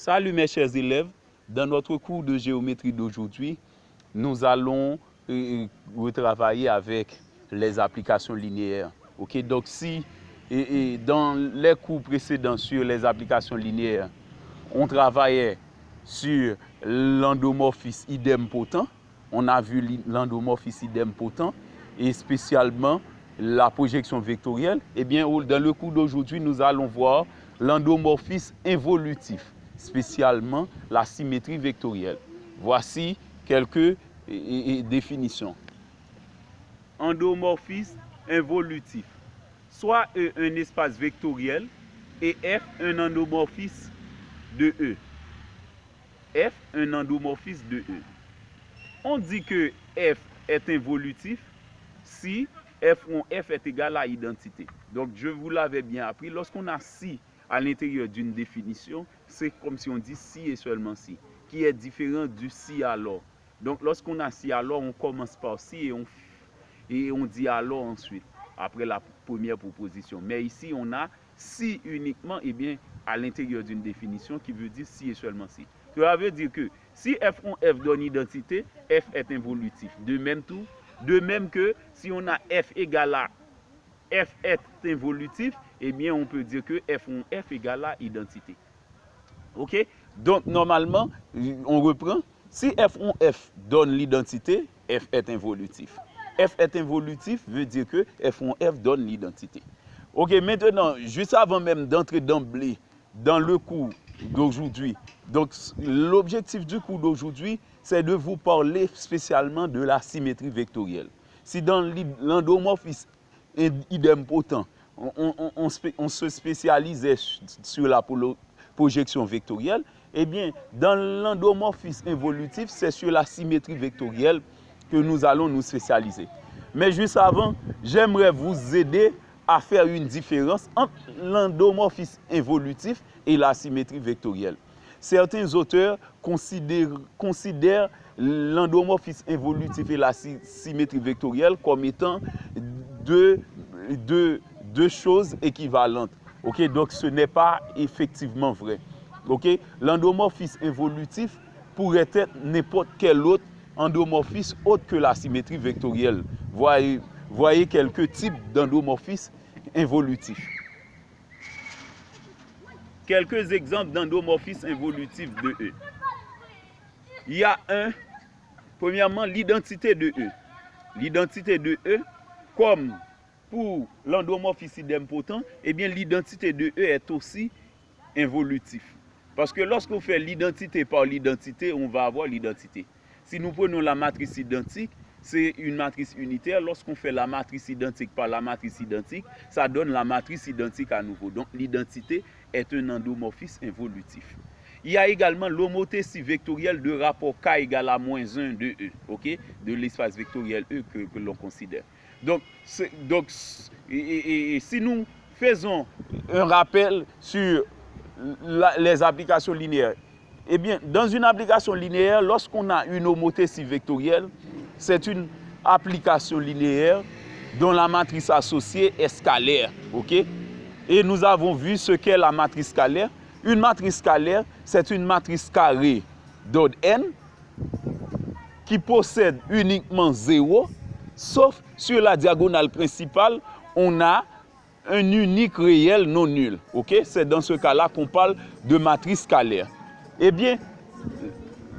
Salut mes chers élèves, dans notre cours de géométrie d'aujourd'hui, nous allons retravailler avec les applications linéaires. Ok, donc si dans les cours précédents sur les applications linéaires, on travaillait sur l'endomorphisme idempotent, on a vu l'endomorphisme idempotent et spécialement la projection vectorielle, et bien dans le cours d'aujourd'hui, nous allons voir l'endomorphisme involutif, spécialement la symétrie vectorielle. Voici quelques définitions. Endomorphisme involutif, soit E un espace vectoriel et F un endomorphisme de E. F un endomorphisme de E. On dit que F est involutif si F est égal à identité. Donc je vous l'avais bien appris, lorsqu'on a si à l'intérieur d'une définition, c'est comme si on dit si et seulement si, qui est différent du si alors. Donc lorsqu'on a si alors, on commence par si et on dit alors ensuite, après la première proposition. Mais ici, on a si uniquement, et bien à l'intérieur d'une définition qui veut dire si et seulement si. Cela veut dire que si F donne identité, F est involutif. De même que si on a F égale à F est involutif, eh bien on peut dire que F égale à identité. Ok? Donc normalement, on reprend. Si F donne l'identité, F est involutif. F est involutif veut dire que F donne l'identité. Ok, maintenant, juste avant même d'entrer d'emblée dans le cours d'aujourd'hui, donc l'objectif du cours d'aujourd'hui, c'est de vous parler spécialement de la symétrie vectorielle. Si dans l'endomorphisme idempotent, on se spécialisait sur la projection vectorielle, eh bien, dans l'endomorphisme involutif, c'est sur la symétrie vectorielle que nous allons nous spécialiser. Mais juste avant, j'aimerais vous aider à faire une différence entre l'endomorphisme involutif et la symétrie vectorielle. Certains auteurs considèrent l'endomorphisme involutif et la symétrie vectorielle comme étant deux choses équivalentes. Okay? Donc ce n'est pas effectivement vrai. Okay? L'endomorphisme involutif pourrait être n'importe quel autre endomorphisme autre que la symétrie vectorielle. Voyez quelques types d'endomorphisme involutif. Quelques exemples d'endomorphisme involutif de E. Il y a premièrement, l'identité de E. L'identité de E, comme pour l'endomorphisme idempotent, eh bien l'identité de E est aussi involutif. Parce que lorsqu'on fait l'identité par l'identité, on va avoir l'identité. Si nous prenons la matrice identique, c'est une matrice unitaire. Lorsqu'on fait la matrice identique par la matrice identique, ça donne la matrice identique à nouveau. Donc l'identité est un endomorphisme involutif. Il y a également l'homothétie vectorielle de rapport K égale à moins 1 de E, okay? De l'espace vectoriel E que l'on considère. Donc si nous faisons un rappel sur les applications linéaires, eh bien, dans une application linéaire, lorsqu'on a une homothétie vectorielle, c'est une application linéaire dont la matrice associée est scalaire. Okay? Et nous avons vu ce qu'est la matrice scalaire. Une matrice scalaire, c'est une matrice carrée d'ordre n qui possède uniquement 0, sauf sur la diagonale principale, on a un unique réel non nul. Okay? C'est dans ce cas-là qu'on parle de matrice scalaire. Eh bien,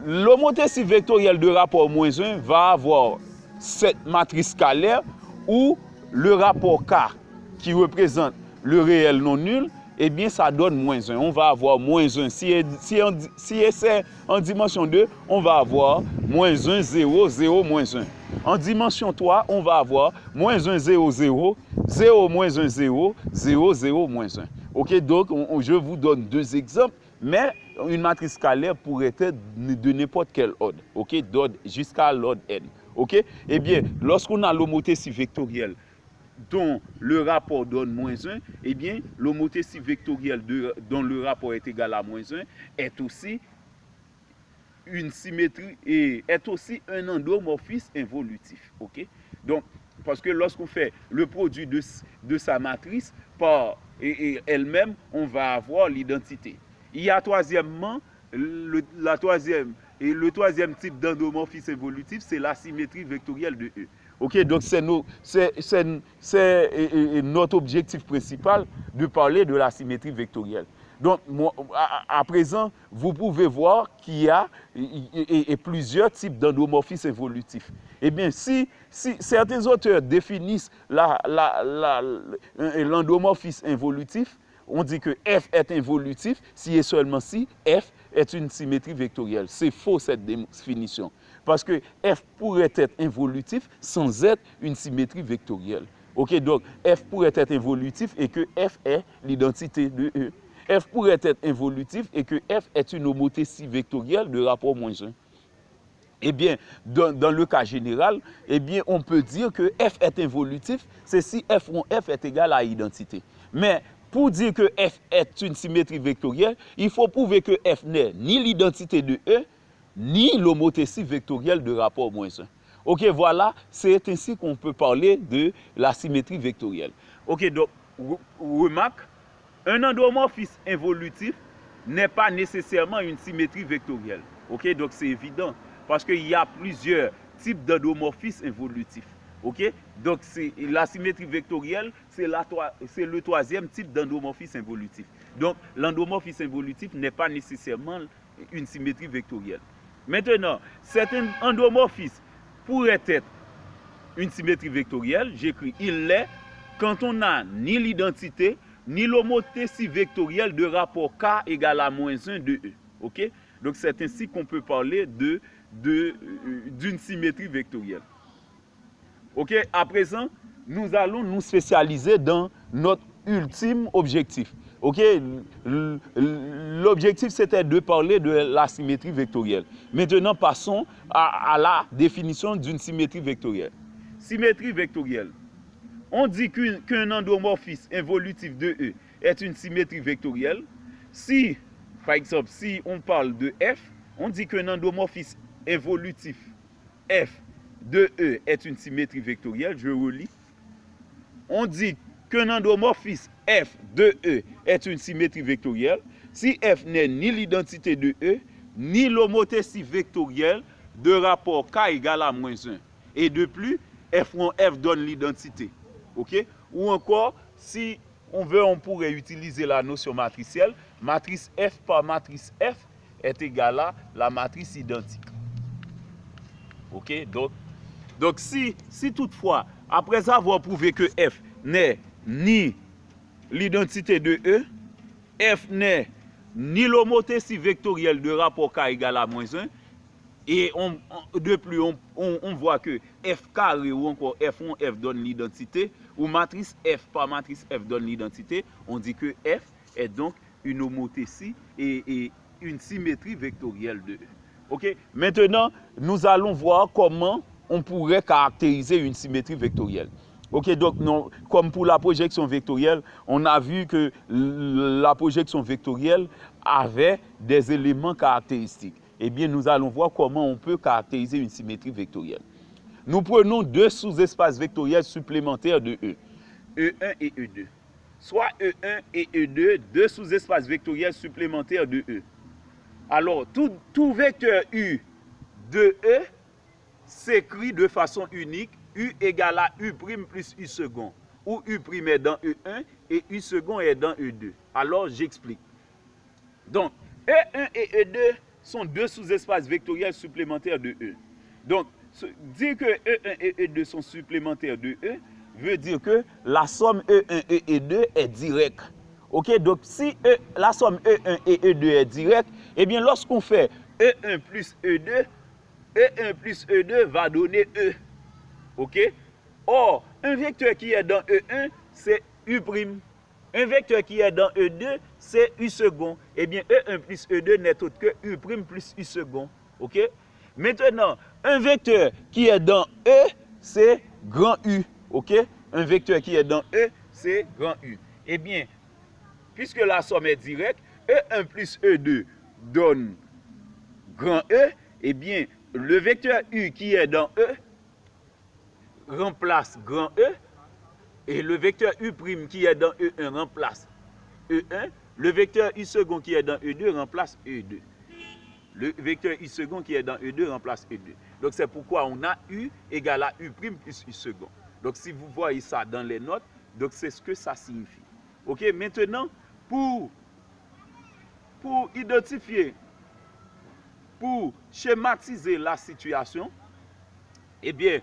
l'homothétie vectorielle de rapport moins 1 va avoir cette matrice scalaire où le rapport K qui représente le réel non nul, eh bien ça donne moins 1. On va avoir moins 1. Si c'est en dimension 2, on va avoir moins 1, 0, 0, moins 1. En dimension 3, on va avoir moins 1, 0, 0, 0, moins 1, 0, 0, 0, moins 1. Ok, donc je vous donne deux exemples, mais une matrice scalaire pourrait être de n'importe quel ordre, ok, d'ordre jusqu'à l'ordre n. Ok, eh bien, lorsqu'on a l'homothétie vectorielle dont le rapport donne moins 1, eh bien, l'homothétie vectorielle dont le rapport est égal à moins 1 est aussi une symétrie et est aussi un endomorphisme involutif. Ok, donc, parce que lorsqu'on fait le produit de sa matrice par elle-même, on va avoir l'identité. Il y a troisièmement la troisième, et le troisième type d'endomorphisme évolutif, c'est la symétrie vectorielle de E. Ok, donc c'est notre objectif principal de parler de la symétrie vectorielle. Donc, à présent, vous pouvez voir qu'il y a plusieurs types d'endomorphisme évolutif. Eh bien, si certains auteurs définissent l'endomorphisme involutif, on dit que F est involutif si et seulement si F est une symétrie vectorielle. C'est faux cette définition. Parce que F pourrait être involutif sans être une symétrie vectorielle. Ok, donc F pourrait être involutif et que F est l'identité de E. F pourrait être involutif et que F est une homothétie vectorielle de rapport -1. Eh bien, dans le cas général, eh bien, on peut dire que F est involutif, c'est si F est égal à identité. Mais pour dire que F est une symétrie vectorielle, il faut prouver que F n'est ni l'identité de E, ni l'homothétie vectorielle de rapport -1. Ok, voilà, c'est ainsi qu'on peut parler de la symétrie vectorielle. Ok, donc, remarque, un endomorphisme involutif n'est pas nécessairement une symétrie vectorielle. Ok, donc c'est évident, parce qu'il y a plusieurs types d'endomorphismes involutifs. Ok, donc la symétrie vectorielle, c'est le troisième type d'endomorphisme involutif. Donc l'endomorphisme involutif n'est pas nécessairement une symétrie vectorielle. Maintenant, certains endomorphismes pourraient être une symétrie vectorielle. J'écris il l'est quand on n'a ni l'identité ni l'homothétie vectorielle de rapport K égale à -1 de E. Ok? Donc c'est ainsi qu'on peut parler d'une symétrie vectorielle. Ok? À présent, nous allons nous spécialiser dans notre ultime objectif. Ok? L'objectif, c'était de parler de la symétrie vectorielle. Maintenant, passons à la définition d'une symétrie vectorielle. Symétrie vectorielle. On dit qu'un endomorphisme involutif de E est une symétrie vectorielle. Si, par exemple, si on parle de F, on dit qu'un endomorphisme involutif F de E est une symétrie vectorielle. Je relis. On dit qu'un endomorphisme F de E est une symétrie vectorielle si F n'est ni l'identité de E, ni l'homothétie vectorielle de rapport K égale à -1. Et de plus, F donne l'identité. Okay? Ou encore, si on veut, on pourrait utiliser la notion matricielle. Matrice F par matrice F est égale à la matrice identique. Okay? Donc si toutefois, après avoir prouvé que F n'est ni l'identité de E, F n'est ni l'homothétie vectorielle de rapport K égale à -1, et de plus, on voit que F carré ou encore F1, F donne l'identité, ou matrice F par matrice F donne l'identité, on dit que F est donc une homothétie et une symétrie vectorielle de E. Okay? Maintenant, nous allons voir comment on pourrait caractériser une symétrie vectorielle. Ok, donc comme pour la projection vectorielle, on a vu que la projection vectorielle avait des éléments caractéristiques. Eh bien, nous allons voir comment on peut caractériser une symétrie vectorielle. Nous prenons deux sous-espaces vectoriels supplémentaires de E, E1 et E2. Soit E1 et E2, deux sous-espaces vectoriels supplémentaires de E. Alors, tout vecteur U de E s'écrit de façon unique, U égale à U' plus U second, où U' est dans E1 et U second est dans E2. Alors, j'explique. Donc, E1 et E2 sont deux sous-espaces vectoriels supplémentaires de E. Donc, dire que E1 et E2 sont supplémentaires de E veut dire que la somme E1 et E2 est directe. Ok, donc si la somme E1 et E2 est directe, eh bien lorsqu'on fait E1 plus E2, E1 plus E2 va donner E. Ok? Or, un vecteur qui est dans E1, c'est U'. Un vecteur qui est dans E2, c'est U second. Eh bien, E1 plus E2 n'est autre que U' plus U second. Ok? Maintenant, un vecteur qui est dans E, c'est grand U. Ok? Un vecteur qui est dans E, c'est grand U. Eh bien, puisque la somme est directe, E1 plus E2 donne grand E, eh bien, le vecteur U qui est dans E remplace grand E, et le vecteur U' qui est dans E1 remplace E1, le vecteur U second qui est dans E2 remplace E2. Le vecteur U second qui est dans E2 remplace E2. Donc c'est pourquoi on a U égale à U prime plus U second. Donc si vous voyez ça dans les notes, donc c'est ce que ça signifie. Ok, maintenant, pour identifier, pour schématiser la situation, eh bien,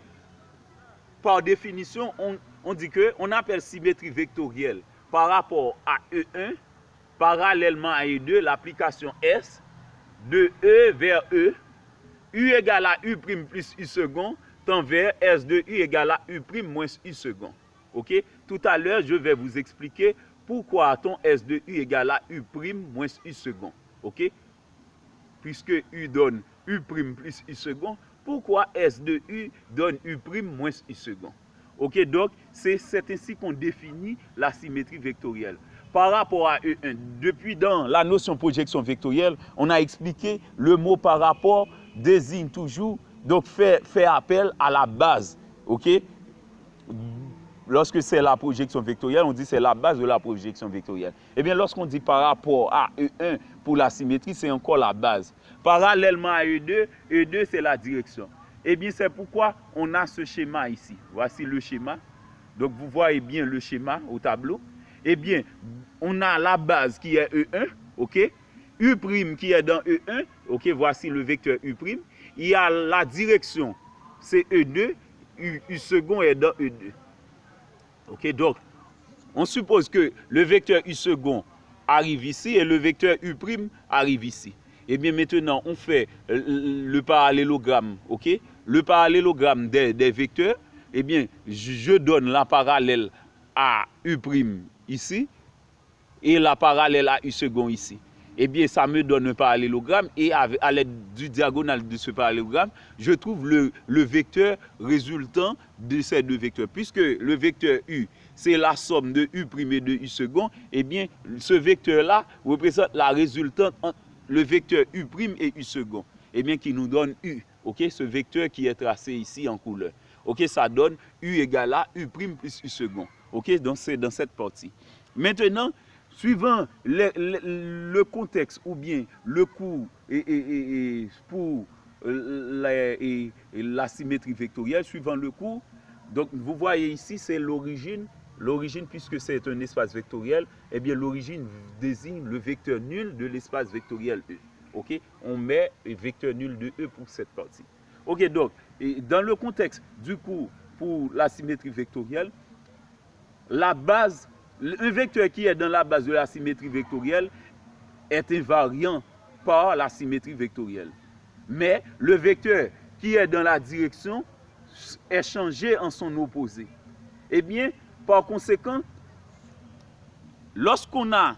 par définition, on dit qu'on appelle symétrie vectorielle par rapport à E1, parallèlement à E2, l'application S, de E vers E, U égale à U prime plus U second, tend vers S de U égale à U prime moins U second. Ok? Tout à l'heure, je vais vous expliquer pourquoi a-t-on S de U égale à U prime moins U second. Ok? Puisque U donne U prime plus U second, pourquoi S de U donne U prime moins U second? Ok, donc c'est ainsi qu'on définit la symétrie vectorielle. Par rapport à E1, depuis dans la notion projection vectorielle, on a expliqué le mot par rapport désigne toujours, donc fait appel à la base. Ok? Lorsque c'est la projection vectorielle, on dit c'est la base de la projection vectorielle. Eh bien, lorsqu'on dit par rapport à E1 pour la symétrie, c'est encore la base. Parallèlement à E2, E2 c'est la direction. Eh bien, c'est pourquoi on a ce schéma ici. Voici le schéma. Donc, vous voyez bien le schéma au tableau. Eh bien, on a la base qui est E1, ok? U' qui est dans E1, ok? Voici le vecteur U'. Il y a la direction, c'est E2, U second est dans E2. Ok, donc, on suppose que le vecteur U second arrive ici et le vecteur U' arrive ici. Et bien maintenant, on fait le parallélogramme, ok? Le parallélogramme des vecteurs, eh bien, je donne la parallèle à U' ici et la parallèle à U second ici. Eh bien, ça me donne un parallélogramme et à l'aide du diagonale de ce parallélogramme, je trouve le vecteur résultant de ces deux vecteurs. Puisque le vecteur U, c'est la somme de U' et de U second, eh bien, ce vecteur-là représente la résultante entre le vecteur U' et U second, eh bien, qui nous donne U. Ok, ce vecteur qui est tracé ici en couleur. Ok, ça donne U égale à U' plus U second. Ok, donc c'est dans cette partie. Maintenant, suivant le contexte ou bien le cours pour la symétrie vectorielle, suivant le cours, donc vous voyez ici, c'est l'origine. L'origine, puisque c'est un espace vectoriel, eh bien l'origine désigne le vecteur nul de l'espace vectoriel E. Ok, on met le vecteur nul de E pour cette partie. Ok, donc, dans le contexte du cours pour la symétrie vectorielle, la base, un vecteur qui est dans la base de la symétrie vectorielle est invariant par la symétrie vectorielle. Mais le vecteur qui est dans la direction est changé en son opposé. Eh bien, par conséquent, lorsqu'on a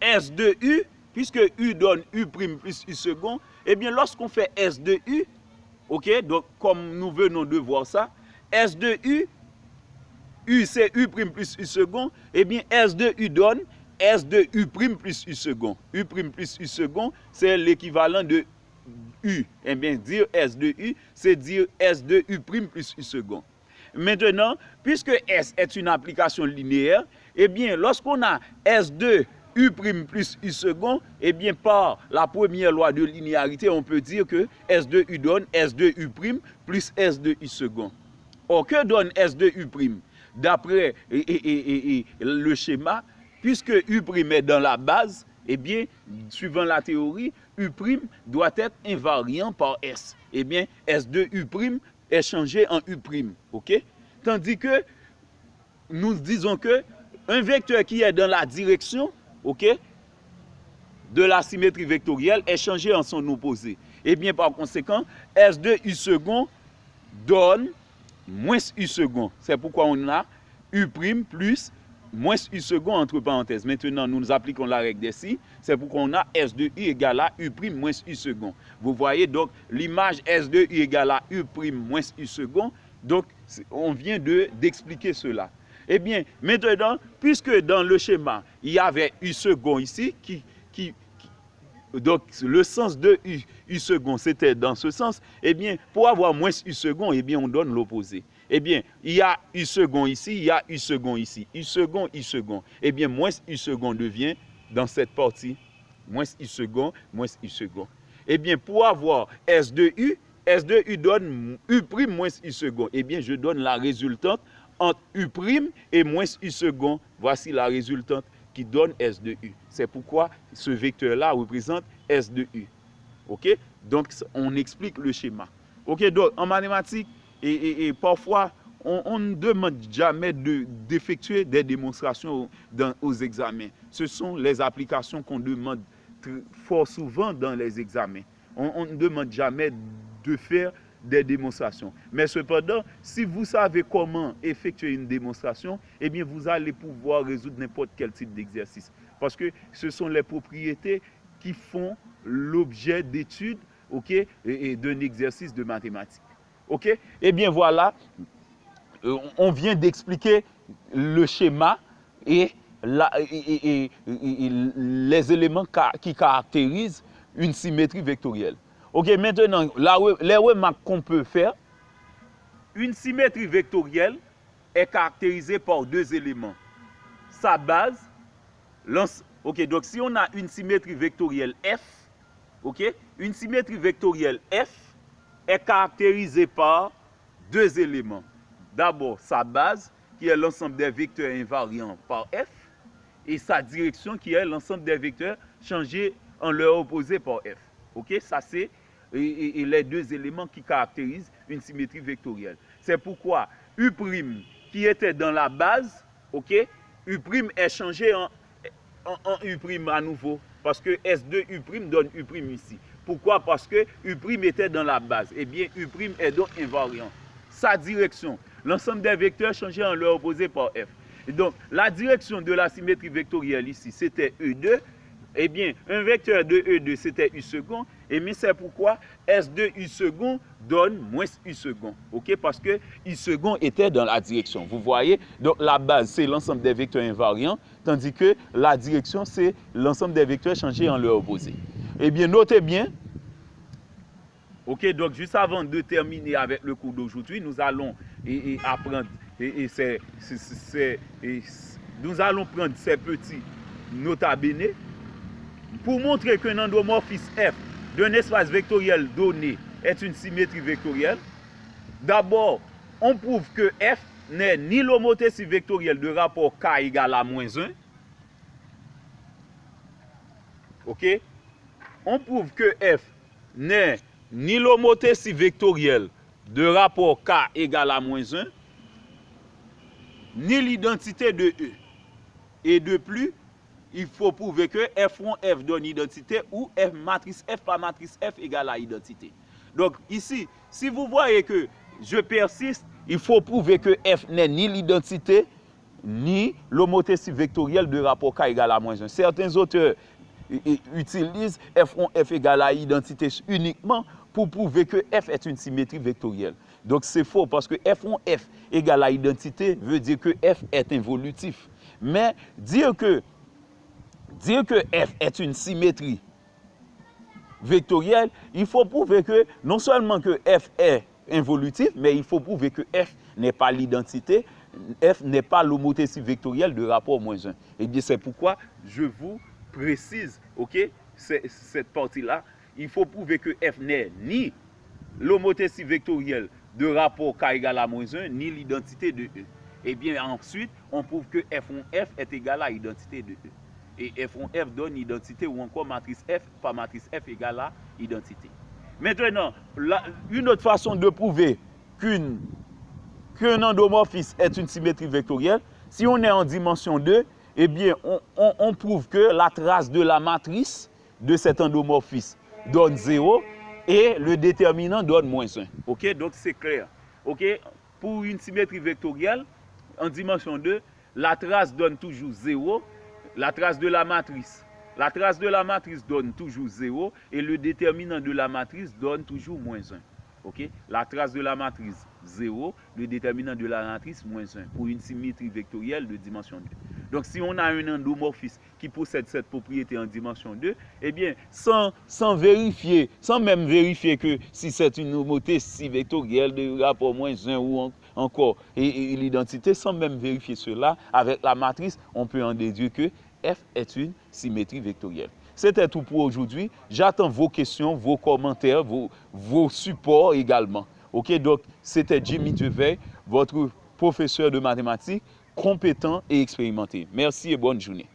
S de U, puisque U donne U' plus U second, eh bien, lorsqu'on fait S de U, ok, donc comme nous venons de voir ça, S de U, U c'est U' plus U second, eh bien, S de U donne S de U' plus U second. U' plus U second, c'est l'équivalent de U. Eh bien, dire S de U, c'est dire S de U' plus U second. Maintenant, puisque S est une application linéaire, eh bien, lorsqu'on a S de U' plus U second, eh bien, par la première loi de linéarité, on peut dire que S de U donne S de U' plus S de U second. Or, que donne S de U'? D'après le schéma, puisque U' est dans la base, eh bien, suivant la théorie, U' doit être invariant par S. Eh bien, S de U' est changé en U'. Ok? Tandis que nous disons que un vecteur qui est dans la direction, ok, de la symétrie vectorielle est changé en son opposé. Et bien, par conséquent, S de U second donne moins U second. C'est pourquoi on a U' plus moins U second entre parenthèses. Maintenant, nous appliquons la règle des si. C'est pourquoi on a S de U égale à U' moins U second. Vous voyez donc l'image S de U égale à U' moins U second. Donc, on vient d'expliquer cela. Eh bien, maintenant, puisque dans le schéma, il y avait U second ici, donc le sens de U second, c'était dans ce sens, eh bien, pour avoir moins U second, eh bien, on donne l'opposé. Eh bien, il y a U second ici, il y a U second ici. U second, U second. Eh bien, moins U second devient, dans cette partie, moins I second, moins I second. Eh bien, pour avoir S de U donne U' moins U second. Eh bien, je donne la résultante entre U' et moins U second. Voici la résultante qui donne S de U. C'est pourquoi ce vecteur-là représente S de U. OK? Donc, on explique le schéma. OK? Donc, en mathématiques, et parfois, on ne demande jamais d'effectuer des démonstrations aux examens. Ce sont les applications qu'on demande fort souvent dans les examens. On ne demande jamais de faire des démonstrations. Mais cependant, si vous savez comment effectuer une démonstration, eh bien, vous allez pouvoir résoudre n'importe quel type d'exercice. Parce que ce sont les propriétés qui font l'objet d'études, OK, et d'un exercice de mathématiques. OK? Eh bien, voilà, on vient d'expliquer le schéma et les éléments qui caractérisent une symétrie vectorielle. OK, maintenant, les remarques qu'on peut faire, une symétrie vectorielle est caractérisée par deux éléments. Sa base, OK, donc si on a une symétrie vectorielle F, OK, une symétrie vectorielle F est caractérisée par deux éléments. D'abord, sa base, qui est l'ensemble des vecteurs invariants par F, et sa direction, qui est l'ensemble des vecteurs changés en leur opposé par F. OK, ça c'est les deux éléments qui caractérisent une symétrie vectorielle. C'est pourquoi U' qui était dans la base, OK, U' est changé en U' à nouveau, parce que S de U' donne U' ici. Pourquoi? Parce que U' était dans la base. Eh bien, U' est donc invariant. Sa direction, l'ensemble des vecteurs changés en leur opposé par F. Et donc, la direction de la symétrie vectorielle ici, c'était E2. Eh bien, un vecteur de E2, c'était U second. Et mais c'est pourquoi S de U second donne moins U second. OK? Parce que U second était dans la direction. Vous voyez? Donc, la base, c'est l'ensemble des vecteurs invariants, tandis que la direction, c'est l'ensemble des vecteurs changés en leur opposé. Eh bien, notez bien. OK, donc juste avant de terminer avec le cours d'aujourd'hui, nous allons apprendre, nous allons prendre ces petits nota bene pour montrer qu'un endomorphisme F d'un espace vectoriel donné est une symétrie vectorielle. D'abord, on prouve que F n'est ni l'homothétie vectorielle de rapport K égale à moins 1. OK? On prouve que F n'est ni l'homothétie vectorielle de rapport K égale à moins 1, ni l'identité de E. Et de plus, il faut prouver que F1, F donne identité ou F matrice F par matrice F égale à identité. Donc ici, si vous voyez que je persiste, il faut prouver que F n'est ni l'identité, ni l'homothétie vectorielle de rapport K égale à moins 1. Certains auteurs utilisent F1, F égale à identité uniquement pour prouver que F est une symétrie vectorielle. Donc c'est faux parce que F1, F égale à identité veut dire que F est involutif. Mais dire que F est une symétrie vectorielle, il faut prouver que non seulement que F est involutif, mais il faut prouver que F n'est pas l'identité, F n'est pas l'homothétie vectorielle de rapport moins 1. Et bien c'est pourquoi je vous précise, OK, cette partie-là, il faut prouver que F n'est ni l'homothétie vectorielle de rapport K égale à moins 1, ni l'identité de E. Et bien ensuite, on prouve que F1F est égal à l'identité de E. Et F1F donne identité ou encore matrice F par matrice F égale à identité. Maintenant, une autre façon de prouver qu'un endomorphisme est une symétrie vectorielle, si on est en dimension 2, eh bien, on prouve que la trace de la matrice de cet endomorphisme donne 0 et le déterminant donne moins 1. OK? Donc, c'est clair. OK? Pour une symétrie vectorielle, en dimension 2, la trace donne toujours 0, la trace de la matrice donne toujours 0 et le déterminant de la matrice donne toujours moins 1. OK? La trace de la matrice 0, le déterminant de la matrice moins 1 pour une symétrie vectorielle de dimension 2. Donc si on a un endomorphisme qui possède cette propriété en dimension 2, eh bien sans même vérifier que si c'est une homothétie vectorielle de rapport moins 1 ou encore et l'identité, sans même vérifier cela avec la matrice, on peut en déduire que F est une symétrie vectorielle. C'était tout pour aujourd'hui. J'attends vos questions, vos commentaires, vos supports également. OK, donc c'était Jimmy Deveil, votre professeur de mathématiques, compétent et expérimenté. Merci et bonne journée.